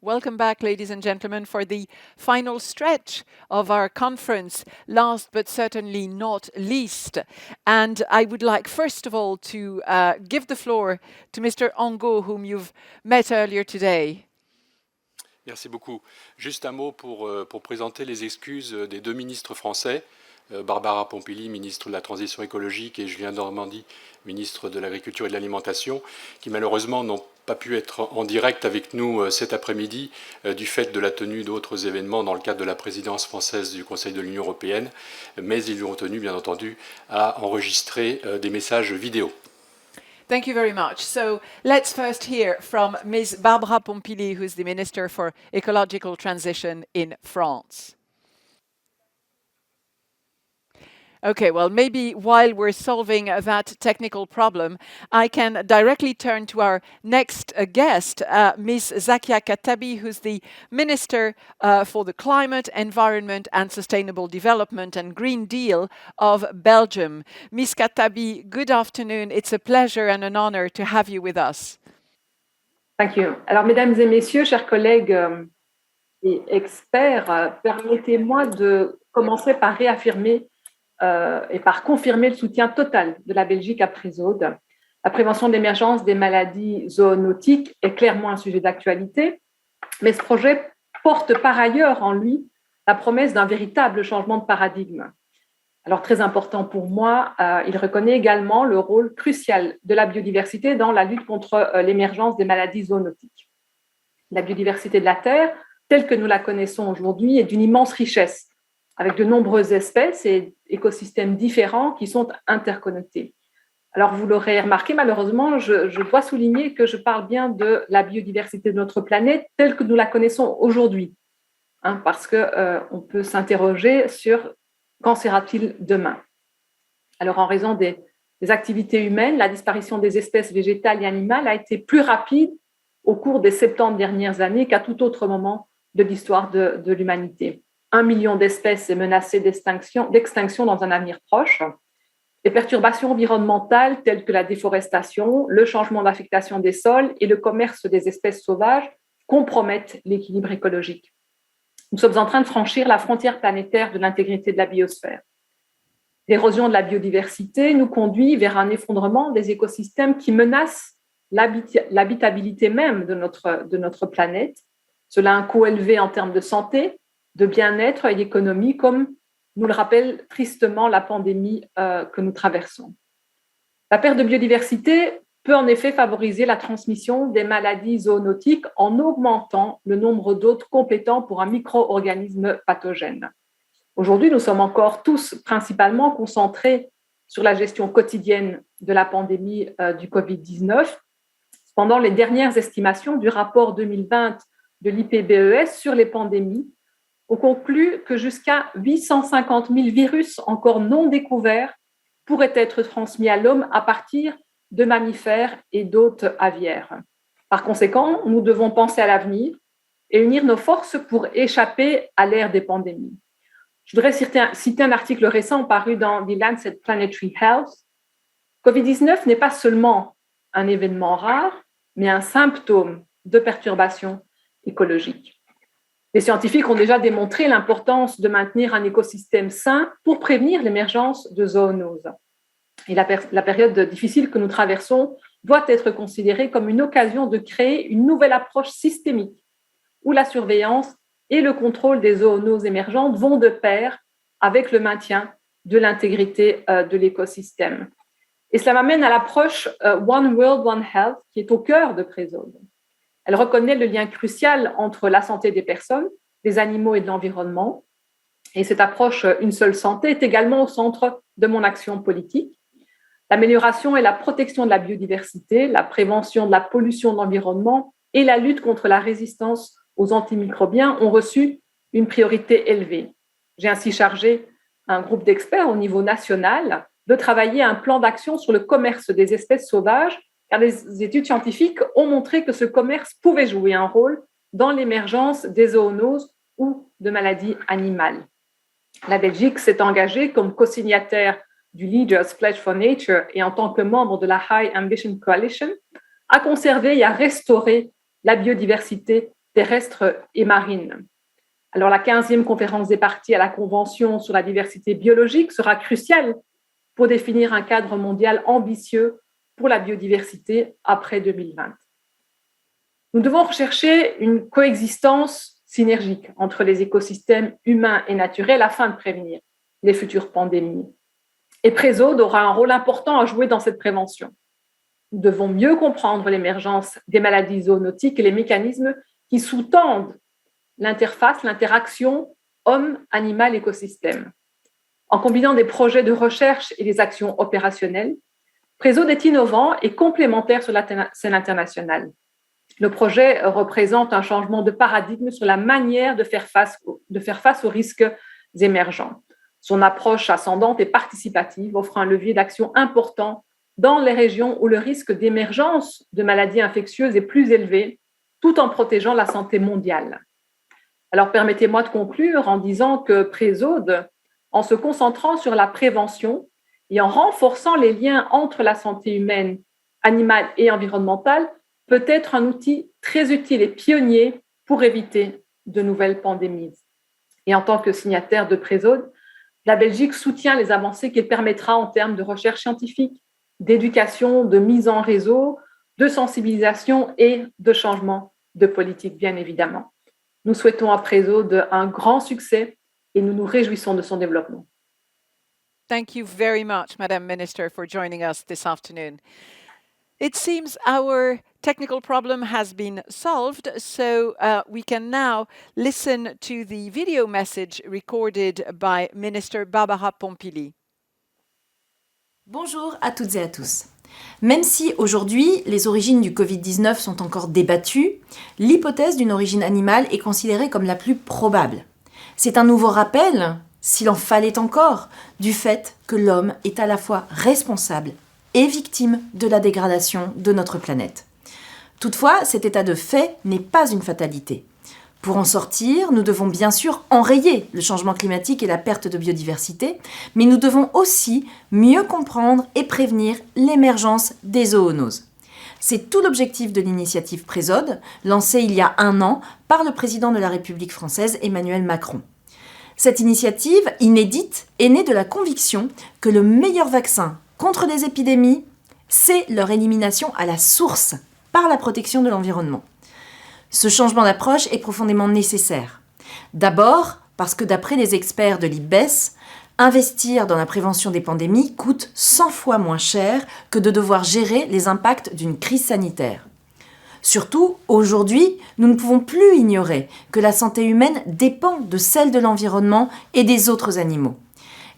Welcome back, ladies and gentlemen, for the final stretch of our conference, last but certainly not least. And I would like, first of all, to give the floor to Mr. Angot, whom you've met earlier today. Merci beaucoup. Juste un mot pour présenter les excuses des deux ministres français, Barbara Pompili, ministre de la Transition écologique, et Julien Denormandie, ministre de l'Agriculture et de l'Alimentation, qui malheureusement n'ont pas pu être en direct avec nous cet après-midi du fait de la tenue d'autres événements dans le cadre de la présidence française du Conseil de l'Union européenne, mais ils ont tenu, bien entendu, à enregistrer des messages vidéo. Thank you very much. So let's first hear from Ms. Barbara Pompili, who's the Minister for Ecological Transition in France. Okay, well, maybe while we're solving that technical problem, I can directly turn to our next guest, Ms. Zakia Katabi, who's the Minister for the Climate, Environment and Sustainable Development and Green Deal of Belgium. Ms. Katabi, good afternoon. It's a pleasure and an honor to have you with us. Thank you. Alors, mesdames et messieurs, chers collègues et experts, permettez-moi de commencer par réaffirmer et par confirmer le soutien total de la Belgique à Présaude. La prévention de l'émergence des maladies zoonotiques est clairement un sujet d'actualité, mais ce projet porte par ailleurs en lui la promesse d'un véritable changement de paradigme. Alors, très important pour moi, il reconnaît également le rôle crucial de la biodiversité dans la lutte contre l'émergence des maladies zoonotiques. La biodiversité de la Terre, telle que nous la connaissons aujourd'hui, est d'une immense richesse, avec de nombreuses espèces et écosystèmes différents qui sont interconnectés. Alors, vous l'aurez remarqué, malheureusement, je dois souligner que je parle bien de la biodiversité de notre planète telle que nous la connaissons aujourd'hui, parce qu'on peut s'interroger sur qu'en sera-t-il demain. Alors, en raison des activités humaines, la disparition des espèces végétales et animales a été plus rapide au cours des 70 dernières années qu'à tout autre moment de l'histoire de l'humanité. 1 million d'espèces est menacé d'extinction dans un avenir proche. Les perturbations environnementales telles que la déforestation, le changement d'affectation des sols et le commerce des espèces sauvages compromettent l'équilibre écologique. Nous sommes en train de franchir la frontière planétaire de l'intégrité de la biosphère. L'érosion de la biodiversité nous conduit vers un effondrement des écosystèmes qui menacent l'habitabilité même de notre planète. Cela a un coût élevé en termes de santé, de bien-être et d'économie, comme nous le rappelle tristement la pandémie que nous traversons. La perte de biodiversité peut en effet favoriser la transmission des maladies zoonotiques en augmentant le nombre d'hôtes compétents pour un micro-organisme pathogène. Aujourd'hui, nous sommes encore tous principalement concentrés sur la gestion quotidienne de la pandémie du Covid-19. Cependant, les dernières estimations du rapport 2020 de l'IPBES sur les pandémies ont conclu que jusqu'à 850 000 virus encore non découverts pourraient être transmis à l'homme à partir de mammifères et d'hôtes aviaires. Par conséquent, nous devons penser à l'avenir et unir nos forces pour échapper à l'ère des pandémies. Je voudrais citer un article récent paru dans The Lancet Planetary Health. Covid-19 n'est pas seulement un événement rare, mais un symptôme de perturbation écologique. Les scientifiques ont déjà démontré l'importance de maintenir un écosystème sain pour prévenir l'émergence de zoonoses. Et la période difficile que nous traversons doit être considérée comme une occasion de créer une nouvelle approche systémique où la surveillance et le contrôle des zoonoses émergentes vont de pair avec le maintien de l'intégrité de l'écosystème. Et cela m'amène à l'approche One World, One Health qui est au cœur de Présaude. Elle reconnaît le lien crucial entre la santé des personnes, des animaux et de l'environnement. Et cette approche Une seule santé est également au centre de mon action politique. L'amélioration et la protection de la biodiversité, la prévention de la pollution de l'environnement et la lutte contre la résistance aux antimicrobiens ont reçu une priorité élevée. J'ai ainsi chargé un groupe d'experts au niveau national de travailler à un plan d'action sur le commerce des espèces sauvages, car les études scientifiques ont montré que ce commerce pouvait jouer un rôle dans l'émergence des zoonoses ou de maladies animales. La Belgique s'est engagée comme co-signataire du Leaders Pledge for Nature et en tant que membre de la High Ambition Coalition à conserver et à restaurer la biodiversité terrestre et marine. Alors, la 15e conférence des parties à la Convention sur la diversité biologique sera cruciale pour définir un cadre mondial ambitieux pour la biodiversité après 2020. Nous devons rechercher une coexistence synergique entre les écosystèmes humains et naturels afin de prévenir les futures pandémies. Et Présode aura un rôle important à jouer dans cette prévention. Nous devons mieux comprendre l'émergence des maladies zoonotiques et les mécanismes qui sous-tendent l'interface, l'interaction homme-animal-écosystème. En combinant des projets de recherche et des actions opérationnelles, Présode est innovant et complémentaire sur la scène internationale. Le projet représente un changement de paradigme sur la manière de faire face aux risques émergents. Son approche ascendante et participative offre un levier d'action important dans les régions où le risque d'émergence de maladies infectieuses est plus élevé, tout en protégeant la santé mondiale. Alors, permettez-moi de conclure en disant que Présode, en se concentrant sur la prévention et en renforçant les liens entre la santé humaine, animale et environnementale, peut être un outil très utile et pionnier pour éviter de nouvelles pandémies. Et en tant que signataire de Présode, la Belgique soutient les avancées qu'il permettra en termes de recherche scientifique, d'éducation, de mise en réseau, de sensibilisation et de changement de politique, bien évidemment. Nous souhaitons à Présode un grand succès et nous nous réjouissons de son développement. Thank you very much, Madam Minister, for joining us this afternoon. It seems our technical problem has been solved, so we can now listen to the video message recorded by Minister Barbara Pompili. Bonjour à toutes et à tous. Même si aujourd'hui les origines du Covid-19 sont encore débattues, l'hypothèse d'une origine animale est considérée comme la plus probable. C'est un nouveau rappel, s'il en fallait encore, du fait que l'homme est à la fois responsable et victime de la dégradation de notre planète. Toutefois, cet état de fait n'est pas une fatalité. Pour en sortir, nous devons bien sûr enrayer le changement climatique et la perte de biodiversité, mais nous devons aussi mieux comprendre et prévenir l'émergence des zoonoses. C'est tout l'objectif de l'initiative Présode, lancée il y a 1 an par le président de la République française Emmanuel Macron. Cette initiative inédite est née de la conviction que le meilleur vaccin contre les épidémies, c'est leur élimination à la source par la protection de l'environnement. Ce changement d'approche est profondément nécessaire. D'abord, parce que d'après les experts de l'IPBES, investir dans la prévention des pandémies coûte 100 fois moins cher que de devoir gérer les impacts d'une crise sanitaire. Surtout, aujourd'hui, nous ne pouvons plus ignorer que la santé humaine dépend de celle de l'environnement et des autres animaux.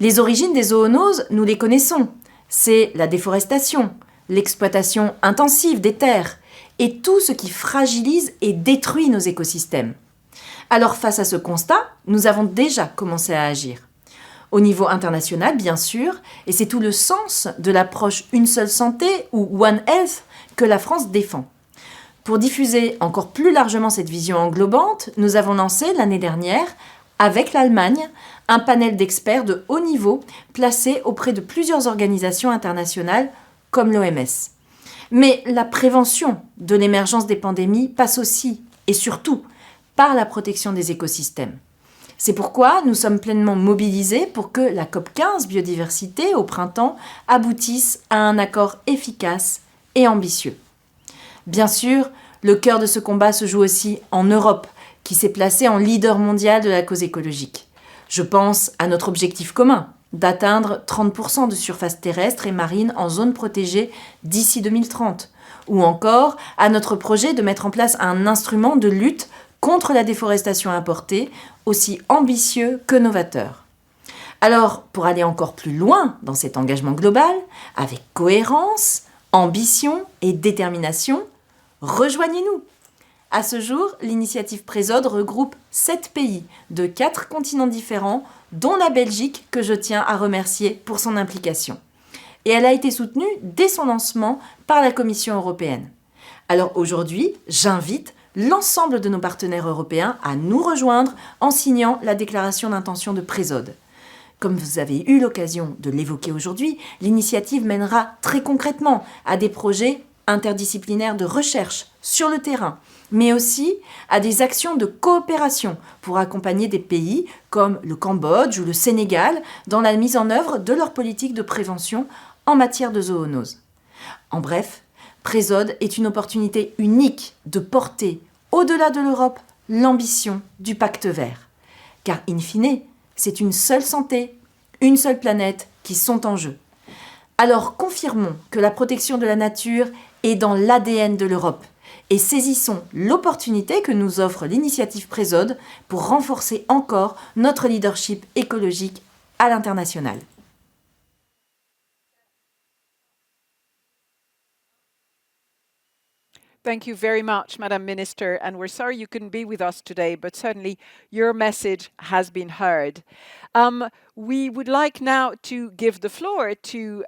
Les origines des zoonoses, nous les connaissons. C'est la déforestation, l'exploitation intensive des terres et tout ce qui fragilise et détruit nos écosystèmes. Alors face à ce constat, nous avons déjà commencé à agir. Au niveau international, bien sûr, et c'est tout le sens de l'approche Une seule santé ou One Health que la France défend. Pour diffuser encore plus largement cette vision englobante, nous avons lancé l'année dernière, avec l'Allemagne, un panel d'experts de haut niveau placé auprès de plusieurs organisations internationales comme l'OMS. Mais la prévention de l'émergence des pandémies passe aussi et surtout par la protection des écosystèmes. C'est pourquoi nous sommes pleinement mobilisés pour que la COP15 biodiversité au printemps aboutisse à un accord efficace et ambitieux. Bien sûr, le cœur de ce combat se joue aussi en Europe, qui s'est placée en leader mondial de la cause écologique. Je pense à notre objectif commun, d'atteindre 30% de surface terrestre et marine en zone protégée d'ici 2030, ou encore à notre projet de mettre en place un instrument de lutte contre la déforestation importée, aussi ambitieux que novateur. Alors, pour aller encore plus loin dans cet engagement global, avec cohérence, ambition et détermination, rejoignez-nous. À ce jour, l'initiative Présode regroupe 7 pays de 4 continents différents, dont la Belgique, que je tiens à remercier pour son implication. Et elle a été soutenue dès son lancement par la Commission européenne. Alors aujourd'hui, j'invite l'ensemble de nos partenaires européens à nous rejoindre en signant la déclaration d'intention de Présode. Comme vous avez eu l'occasion de l'évoquer aujourd'hui, l'initiative mènera très concrètement à des projets interdisciplinaires de recherche sur le terrain, mais aussi à des actions de coopération pour accompagner des pays comme le Cambodge ou le Sénégal dans la mise en œuvre de leur politique de prévention en matière de zoonose. En bref, Présode est une opportunité unique de porter, au-delà de l'Europe, l'ambition du pacte vert. Car, in fine, c'est une seule santé, une seule planète qui sont en jeu. Alors confirmons que la protection de la nature est dans l'ADN de l'Europe et saisissons l'opportunité que nous offre l'initiative Présode pour renforcer encore notre leadership écologique à l'international. Thank you very much, Madam Minister, and we're sorry you couldn't be with us today, but certainly your message has been heard. We would like now to give the floor to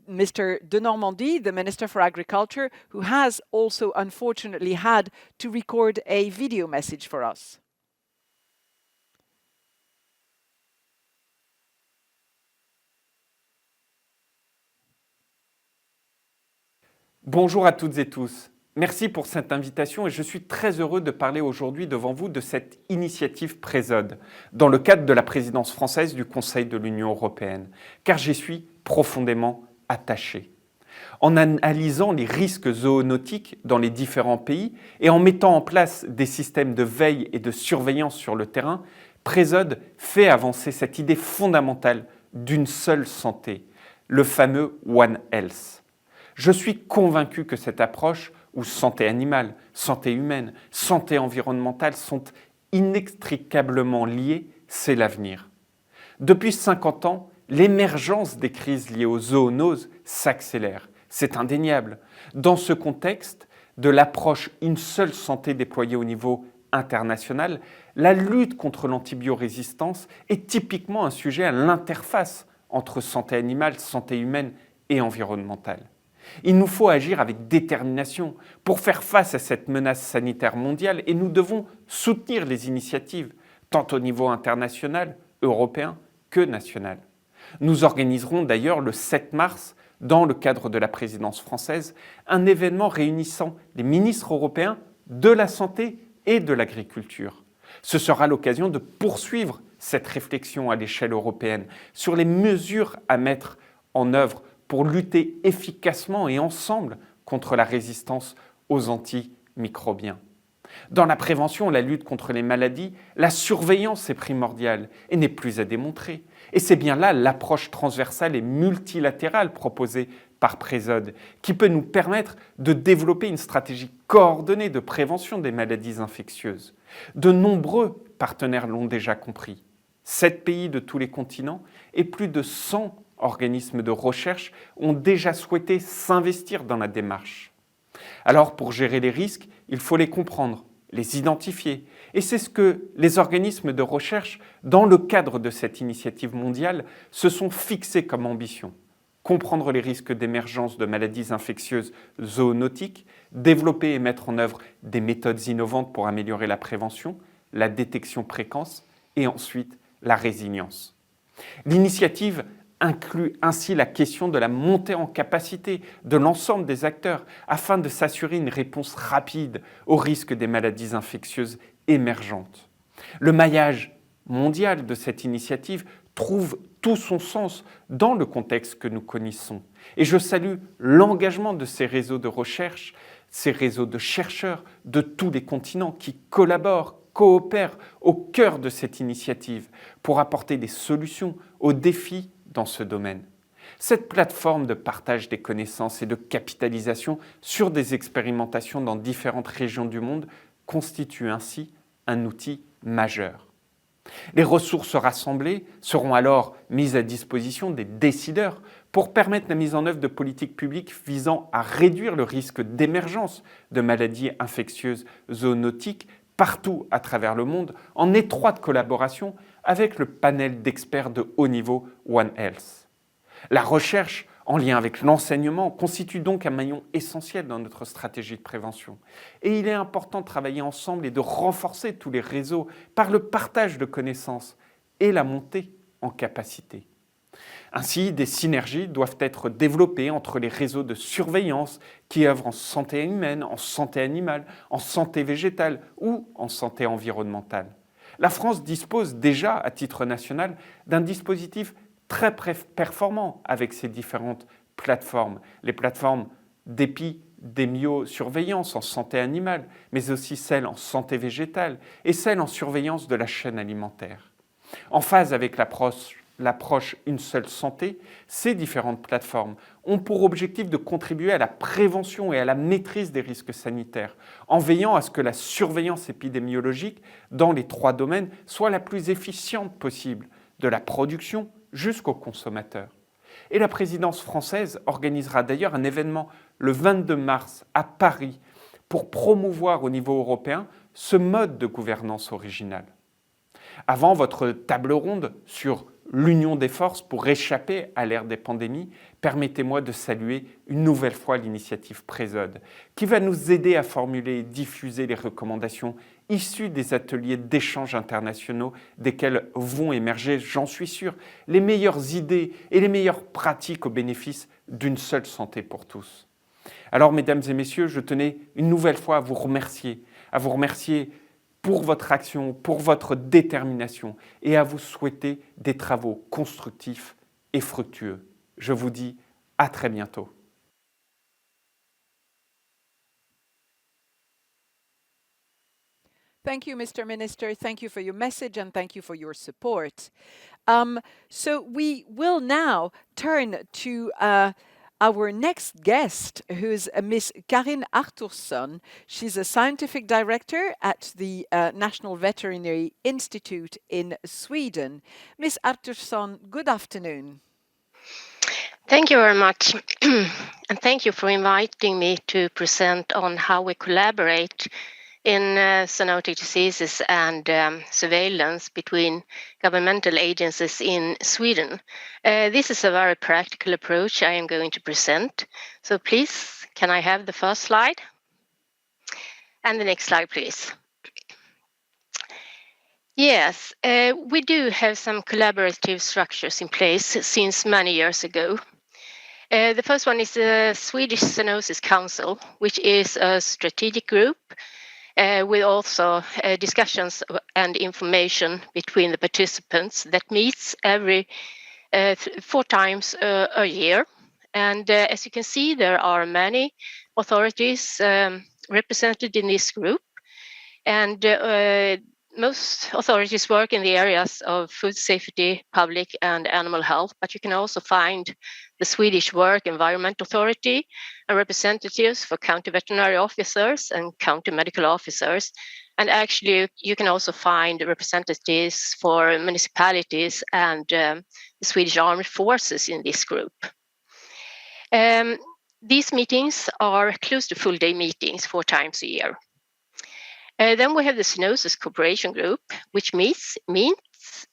Mr. de Normandie, the Minister for Agriculture, who has also unfortunately had to record a video message for us. Bonjour à toutes et tous. Merci pour cette invitation et je suis très heureux de parler aujourd'hui devant vous de cette initiative Présode dans le cadre de la présidence française du Conseil de l'Union européenne, car j'y suis profondément attaché. En analysant les risques zoonotiques dans les différents pays et en mettant en place des systèmes de veille et de surveillance sur le terrain, Présode fait avancer cette idée fondamentale d'une seule santé, le fameux One Health. Je suis convaincu que cette approche où santé animale, santé humaine, santé environnementale sont inextricablement liées, c'est l'avenir. Depuis 50 ans, l'émergence des crises liées aux zoonoses s'accélère. C'est indéniable. Dans ce contexte de l'approche une seule santé déployée au niveau international, la lutte contre l'antibiorésistance est typiquement un sujet à l'interface entre santé animale, santé humaine et environnementale. Il nous faut agir avec détermination pour faire face à cette menace sanitaire mondiale et nous devons soutenir les initiatives, tant au niveau international, européen que national. Nous organiserons d'ailleurs le 7 mars, dans le cadre de la présidence française, un événement réunissant les ministres européens de la santé et de l'agriculture. Ce sera l'occasion de poursuivre cette réflexion à l'échelle européenne sur les mesures à mettre en œuvre pour lutter efficacement et ensemble contre la résistance aux antimicrobiens. Dans la prévention, la lutte contre les maladies, la surveillance est primordiale et n'est plus à démontrer. Et c'est bien là l'approche transversale et multilatérale proposée par Présode qui peut nous permettre de développer une stratégie coordonnée de prévention des maladies infectieuses. De nombreux partenaires l'ont déjà compris. 7 pays de tous les continents et plus de 100 organismes de recherche ont déjà souhaité s'investir dans la démarche. Alors, pour gérer les risques, il faut les comprendre, les identifier. Et c'est ce que les organismes de recherche, dans le cadre de cette initiative mondiale, se sont fixés comme ambition. Comprendre les risques d'émergence de maladies infectieuses zoonotiques, développer et mettre en œuvre des méthodes innovantes pour améliorer la prévention, la détection précoce et ensuite la résilience. L'initiative inclut ainsi la question de la montée en capacité de l'ensemble des acteurs afin de s'assurer une réponse rapide aux risques des maladies infectieuses émergentes. Le maillage mondial de cette initiative trouve tout son sens dans le contexte que nous connaissons. Et je salue l'engagement de ces réseaux de recherche, ces réseaux de chercheurs de tous les continents qui collaborent, coopèrent au cœur de cette initiative pour apporter des solutions aux défis dans ce domaine. Cette plateforme de partage des connaissances et de capitalisation sur des expérimentations dans différentes régions du monde constitue ainsi un outil majeur. Les ressources rassemblées seront alors mises à disposition des décideurs pour permettre la mise en œuvre de politiques publiques visant à réduire le risque d'émergence de maladies infectieuses zoonotiques partout à travers le monde en étroite collaboration avec le panel d'experts de haut niveau One Health. La recherche, en lien avec l'enseignement, constitue donc un maillon essentiel dans notre stratégie de prévention. Et il est important de travailler ensemble et de renforcer tous les réseaux par le partage de connaissances et la montée en capacité. Ainsi, des synergies doivent être développées entre les réseaux de surveillance qui œuvrent en santé humaine, en santé animale, en santé végétale ou en santé environnementale. La France dispose déjà, à titre national, d'un dispositif très performant avec ces différentes plateformes. Les plateformes d'épidémiosurveillance en santé animale, mais aussi celles en santé végétale et celles en surveillance de la chaîne alimentaire. En phase avec l'approche Une seule santé, ces différentes plateformes ont pour objectif de contribuer à la prévention et à la maîtrise des risques sanitaires, en veillant à ce que la surveillance épidémiologique dans les 3 domaines soit la plus efficiente possible, de la production jusqu'au consommateur. Et la présidence française organisera d'ailleurs un événement le 22 mars à Paris pour promouvoir au niveau européen ce mode de gouvernance original. Avant votre table ronde sur l'union des forces pour échapper à l'ère des pandémies, permettez-moi de saluer une nouvelle fois l'initiative Présode, qui va nous aider à formuler et diffuser les recommandations issues des ateliers d'échanges internationaux desquels vont émerger, j'en suis sûr, les meilleures idées et les meilleures pratiques au bénéfice d'une seule santé pour tous. Alors, mesdames et messieurs, je tenais une nouvelle fois à vous remercier pour votre action, pour votre détermination et à vous souhaiter des travaux constructifs et fructueux. Je vous dis à très bientôt. Thank you, Mr. Minister. Thank you for your message and thank you for your support. So we will now turn to our next guest, who's Miss Karin Artursson. She's a scientific director at the National Veterinary Institute in Sweden. Miss Artursson, good afternoon. Thank you very much. And thank you for inviting me to present on how we collaborate in zoonotic diseases and surveillance between governmental agencies in Sweden. This is a very practical approach I am going to present. So please, can I have the first slide? And the next slide, please. Yes, we do have some collaborative structures in place since many years ago. The first one is the Swedish Zoonosis Council, which is a strategic group with also discussions and information between the participants that meets every 4 times a year. And as you can see, there are many authorities represented in this group. And most authorities work in the areas of food safety, public and animal health, but you can also find the Swedish Work Environment Authority and representatives for county veterinary officers and county medical officers. And actually, you can also find representatives for municipalities and the Swedish Armed Forces in this group. These meetings are close to full-day meetings 4 times a year. Then we have the Zoonosis Cooperation Group, which meets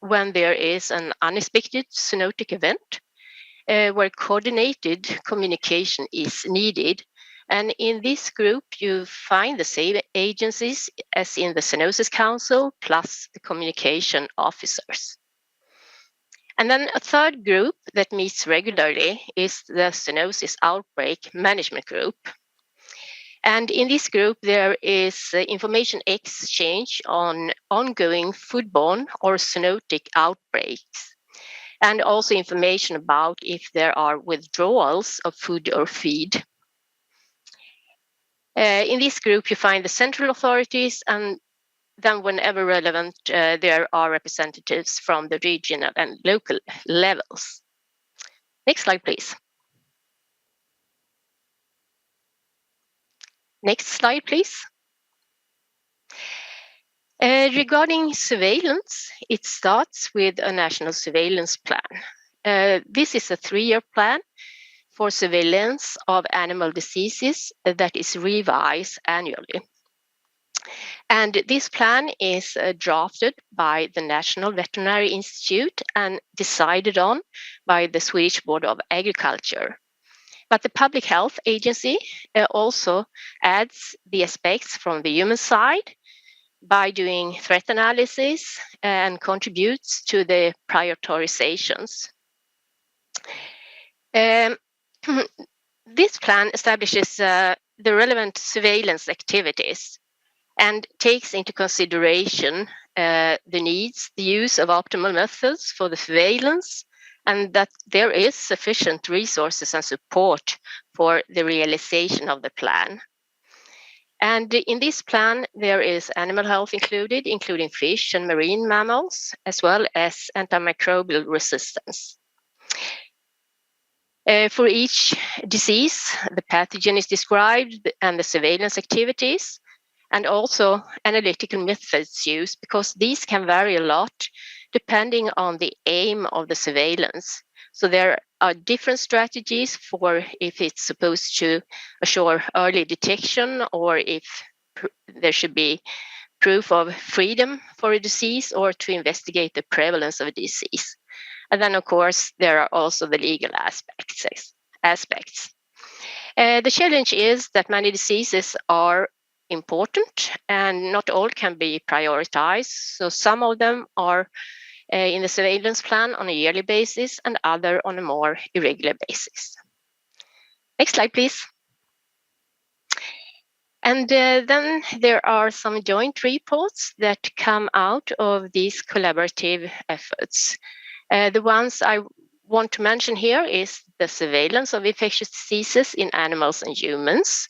when there is an unexpected zoonotic event where coordinated communication is needed. And in this group, you find the same agencies as in the Zoonosis Council, plus the communication officers. And then a third group that meets regularly is the Zoonosis Outbreak Management Group. And in this group, there is information exchange on ongoing foodborne or zoonotic outbreaks, and also information about if there are withdrawals of food or feed. In this group, you find the central authorities, and then whenever relevant, there are representatives from the regional and local levels. Next slide, please. Next slide, please. Regarding surveillance, it starts with a national surveillance plan. This is a 3-year plan for surveillance of animal diseases that is revised annually. And this plan is drafted by the National Veterinary Institute and decided on by the Swedish Board of Agriculture. But the Public Health Agency also adds the aspects from the human side by doing threat analysis and contributes to the prioritizations. Um, this plan establishes the relevant surveillance activities and takes into consideration the needs, the use of optimal methods for the surveillance, and that there is sufficient resources and support for the realization of the plan. And in this plan, there is animal health included, including fish and marine mammals, as well as antimicrobial resistance. For each disease, the pathogen is described and the surveillance activities, and also analytical methods used, because these can vary a lot depending on the aim of the surveillance. So there are different strategies for if it's supposed to assure early detection, or if there should be proof of freedom for a disease, or to investigate the prevalence of a disease. And then, of course, there are also the legal aspects. The challenge is that many diseases are important and not all can be prioritized. So some of them are in the surveillance plan on a yearly basis and other on a more irregular basis. Next slide, please. And then there are some joint reports that come out of these collaborative efforts. The ones I want to mention here is the surveillance of infectious diseases in animals and humans.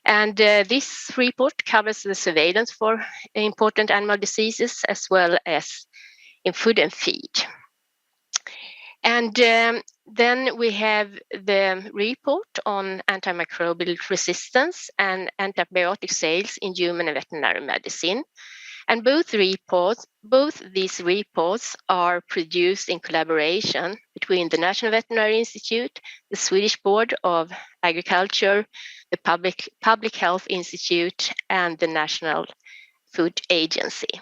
And this report covers the surveillance for important animal diseases as well as in food and feed. And then we have the report on antimicrobial resistance and antibiotic sales in human and veterinary medicine. And both these reports are produced in collaboration between the National Veterinary Institute, the Swedish Board of Agriculture, the Public Health Institute, and the National Food Agency.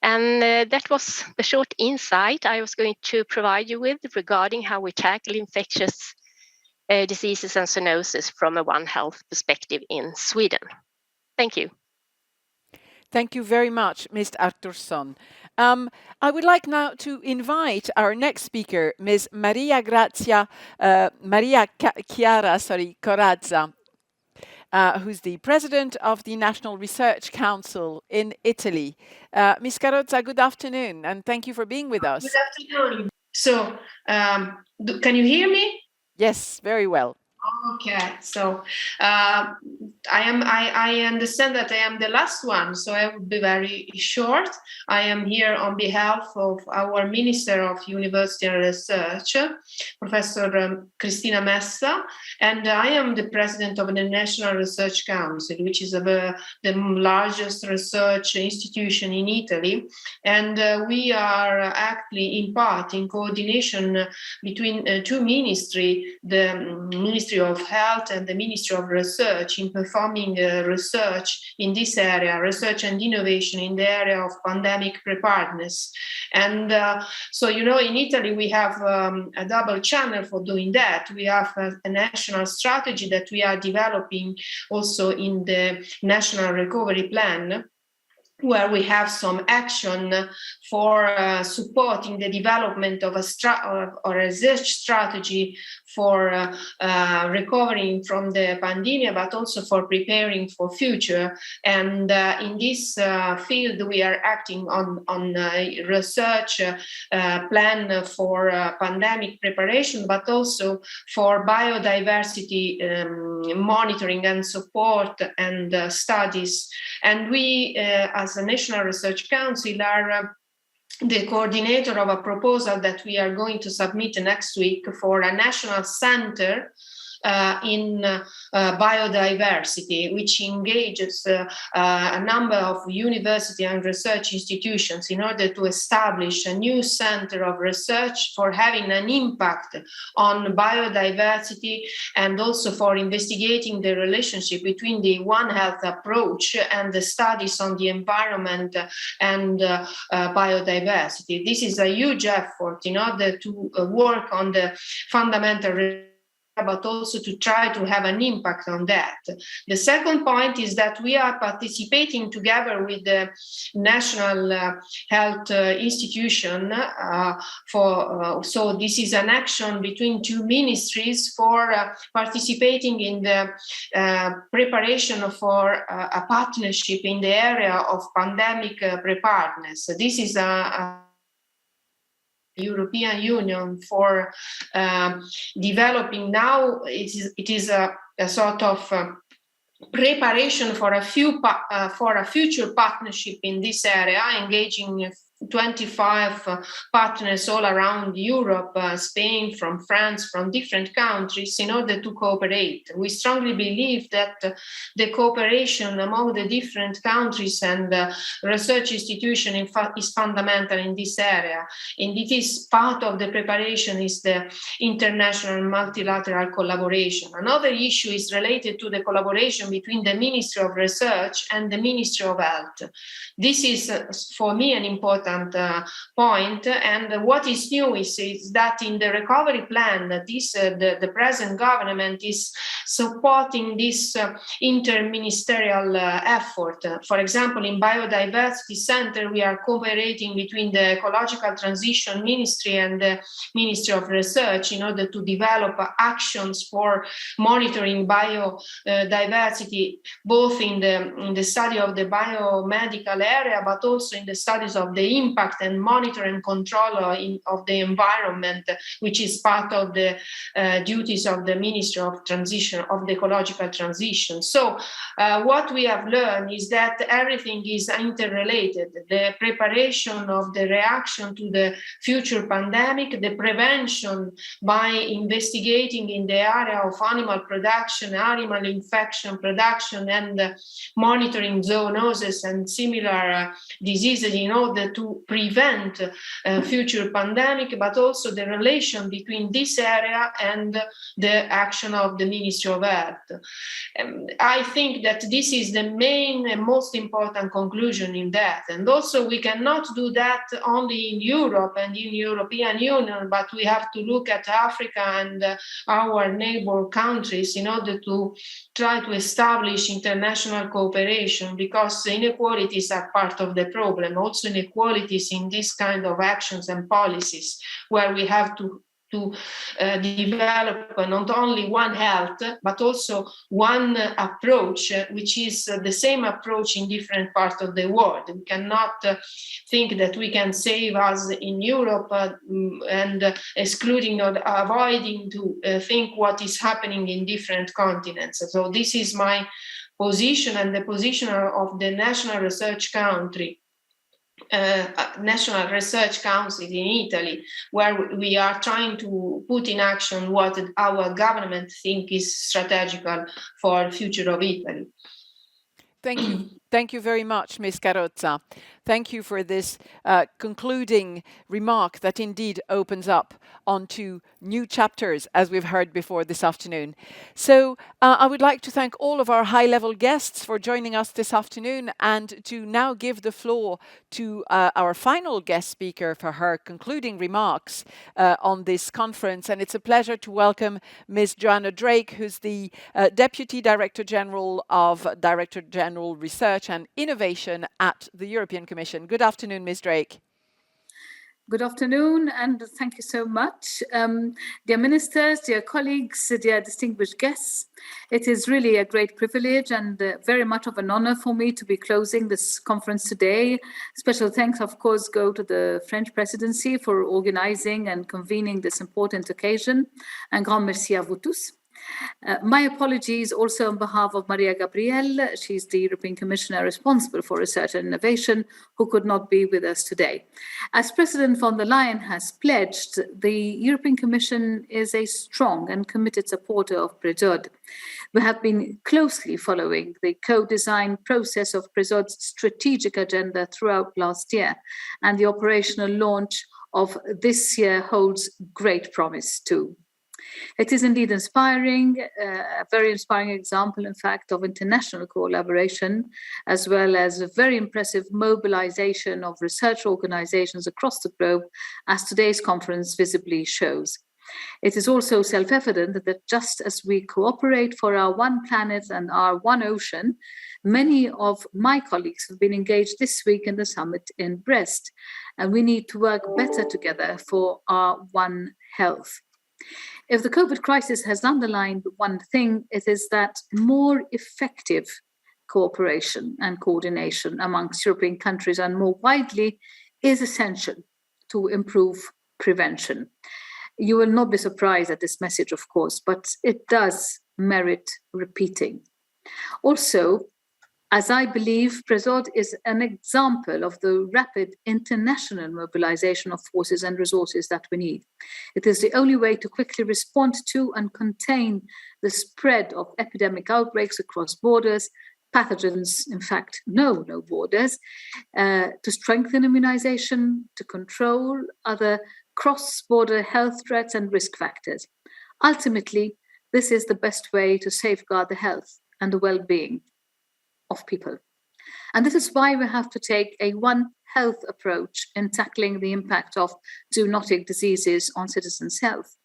And that was the short insight I was going to provide you with regarding how we tackle infectious diseases and zoonosis from a One Health perspective in Sweden. Thank you. Thank you very much, Ms. Artursson. I would like now to invite our next speaker, Ms. Maria Chiara Corazza, who's the president of the National Research Council in Italy. Ms. Carrozza, good afternoon, and thank you for being with us. Good afternoon. So, can you hear me? Yes, very well. Okay, so I understand that I am the last one, so I will be very short. I am here on behalf of our Minister of University and Research, Professor Cristina Messa, and I am the president of the National Research Council, which is the largest research institution in Italy, and we are actually in part in coordination between two ministries, the Ministry of Health and the Ministry of Research, in performing research in this area, research and innovation in the area of pandemic preparedness. And so, you know, in Italy, we have a double channel for doing that. We have a national strategy that we are developing also in the National Recovery Plan, where we have some action for supporting the development of a research strategy for recovering from the pandemic, but also for preparing for future. And in this field, we are acting on research plan for pandemic preparation, but also for biodiversity monitoring and support and studies. And we, as a National Research Council, are the coordinator of a proposal that we are going to submit next week for a national center in biodiversity, which engages a number of university and research institutions in order to establish a new center of research for having an impact on biodiversity and also for investigating the relationship between the One Health approach and the studies on the environment and biodiversity. This is a huge effort in order to work on the fundamental but also to try to have an impact on that. The second point is that we are participating together with the National Health Institution so this is an action between two ministries for participating in the preparation for a partnership in the area of pandemic preparedness. This is a European Union for developing now. It is a sort of preparation for a future partnership in this area, engaging 25 partners all around Europe, Spain, from France, from different countries, in order to cooperate. We strongly believe that the cooperation among the different countries and research institutions is fundamental in this area. And it is part of the preparation is the international multilateral collaboration. Another issue is related to the collaboration between the Ministry of Research and the Ministry of Health. This is, for me, an important point. And what is new is that in the recovery plan, the present government is supporting this interministerial effort. For example, in Biodiversity Center, we are cooperating between the Ecological Transition Ministry and the Ministry of Research in order to develop actions for monitoring biodiversity, both in the study of the biomedical area, but also in the studies of the impact and monitor and control of the environment, which is part of the duties of the Ministry of Transition, of the Ecological Transition. So what we have learned is that everything is interrelated. The preparation of the reaction to the future pandemic, the prevention by investigating in the area of animal production, animal infection production, and monitoring zoonosis and similar diseases in order to prevent future pandemic, but also the relation between this area and the action of the Ministry of Health. I think that this is the main and most important conclusion in that. And also we cannot do that only in Europe and in European Union, but we have to look at Africa and our neighbor countries in order to try to establish international cooperation, because inequalities are part of the problem. Also inequalities in this kind of actions and policies, where we have to develop not only one health, but also one approach, which is the same approach in different parts of the world. We cannot think that we can save us in Europe and excluding or avoiding to think what is happening in different continents. So this is my position and the position of the National Research Council in Italy, where we are trying to put in action what our government think is strategical for the future of Italy. Thank you. Thank you very much, Ms. Carrozza. Thank you for this concluding remark that indeed opens up onto new chapters, as we've heard before this afternoon. So I would like to thank all of our high-level guests for joining us this afternoon, and to now give the floor to our final guest speaker for her concluding remarks on this conference. And it's a pleasure to welcome Ms. Joanna Drake, who's the Deputy Director General of Director General Research and Innovation at the European Commission. Good afternoon, Ms. Drake. Good afternoon, and thank you so much. Dear ministers, dear colleagues, dear distinguished guests, it is really a great privilege and very much of an honor for me to be closing this conference today. Special thanks, of course, go to the French presidency for organizing and convening this important occasion. Un grand merci à vous tous. My apologies also on behalf of Maria Gabriel. She's the European Commissioner responsible for research and innovation, who could not be with us today. As President von der Leyen has pledged, the European Commission is a strong and committed supporter of PRESOD. We have been closely following the co-design process of PRESOD's strategic agenda throughout last year, and the operational launch of this year holds great promise too. It is indeed inspiring, a very inspiring example, in fact, of international collaboration, as well as a very impressive mobilization of research organizations across the globe, as today's conference visibly shows. It is also self-evident that just as we cooperate for our one planet and our one ocean, many of my colleagues have been engaged this week in the summit in Brest, and we need to work better together for our one health. If the COVID crisis has underlined one thing, it is that more effective cooperation and coordination amongst European countries and more widely is essential to improve prevention. You will not be surprised at this message, of course, but it does merit repeating. Also, as I believe, PREZOD is an example of the rapid international mobilization of forces and resources that we need. It is the only way to quickly respond to and contain the spread of epidemic outbreaks across borders. Pathogens, in fact, know no borders, to strengthen immunization, to control other cross-border health threats and risk factors. Ultimately, this is the best way to safeguard the health and the well-being of people. And this is why we have to take a one health approach in tackling the impact of zoonotic diseases on citizens' health.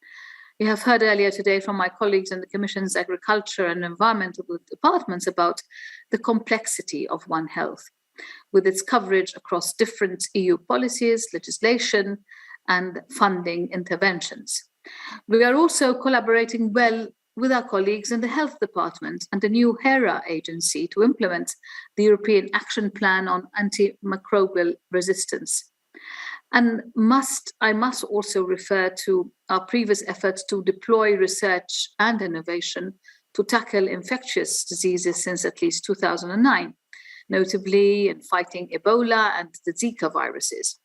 We have heard earlier today from my colleagues in the Commission's Agriculture and Environmental departments about the complexity of One Health, with its coverage across different EU policies, legislation, and funding interventions. We are also collaborating well with our colleagues in the Health Department and the new HERA agency to implement the European Action Plan on Antimicrobial Resistance. And I must also refer to our previous efforts to deploy research and innovation to tackle infectious diseases since at least 2009, notably in fighting Ebola and the Zika viruses.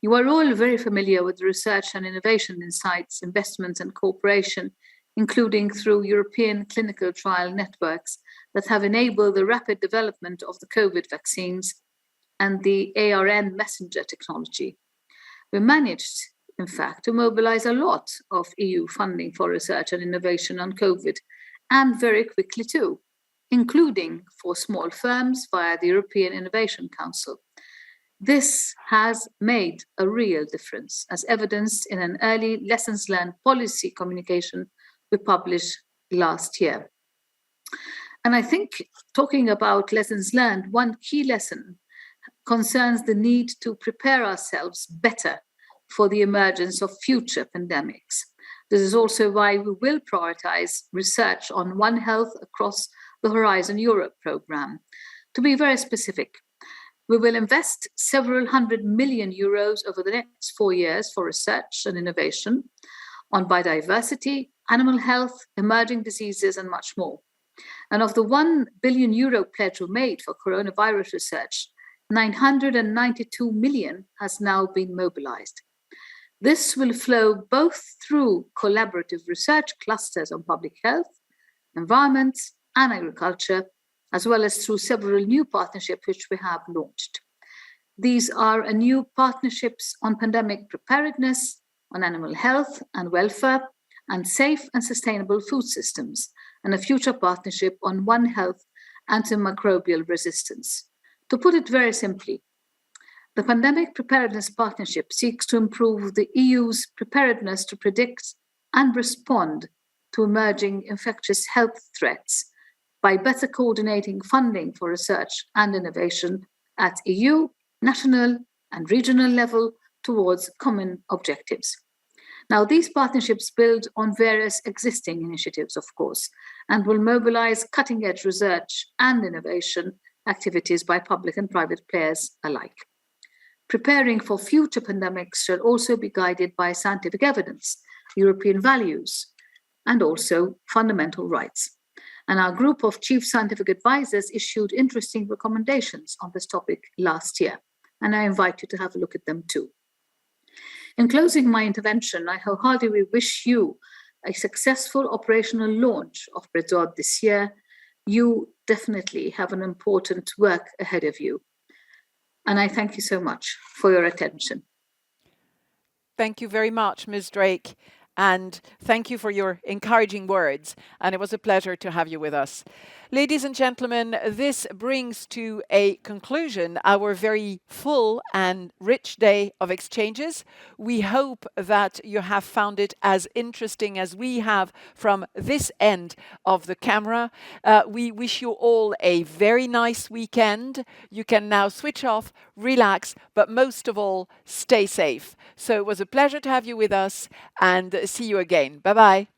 You are all very familiar with research and innovation insights, investments and cooperation, including through European clinical trial networks that have enabled the rapid development of the COVID vaccines and the ARN messenger technology. We managed, in fact, to mobilize a lot of EU funding for research and innovation on COVID, and very quickly too, including for small firms via the European Innovation Council. This has made a real difference, as evidenced in an early lessons learned policy communication we published last year. And I think, talking about lessons learned, one key lesson concerns the need to prepare ourselves better for the emergence of future pandemics. This is also why we will prioritize research on One Health across the Horizon Europe program. To be very specific, we will invest several €100 million over the next 4 years for research and innovation on biodiversity, animal health, emerging diseases, and much more. And of the €1 billion pledge we made for coronavirus research, 992 million has now been mobilized. This will flow both through collaborative research clusters on public health, environment, and agriculture, as well as through several new partnerships which we have launched. These are new partnerships on pandemic preparedness, on animal health and welfare, and safe and sustainable food systems, and a future partnership on One Health antimicrobial resistance. To put it very simply, the Pandemic Preparedness Partnership seeks to improve the EU's preparedness to predict and respond to emerging infectious health threats by better coordinating funding for research and innovation at EU, national, and regional level towards common objectives. Now, these partnerships build on various existing initiatives, of course, and will mobilize cutting-edge research and innovation activities by public and private players alike. Preparing for future pandemics should also be guided by scientific evidence, European values, and also fundamental rights. And our group of chief scientific advisors issued interesting recommendations on this topic last year, and I invite you to have a look at them too. In closing my intervention, I wholeheartedly wish you a successful operational launch of PREZOD this year. You definitely have an important work ahead of you. And I thank you so much for your attention. Thank you very much, Ms. Drake. And thank you for your encouraging words. And it was a pleasure to have you with us. Ladies and gentlemen, this brings to a conclusion our very full and rich day of exchanges. We hope that you have found it as interesting as we have from this end of the camera. We wish you all a very nice weekend. You can now switch off, relax, but most of all, stay safe. So it was a pleasure to have you with us, and see you again. Bye-bye.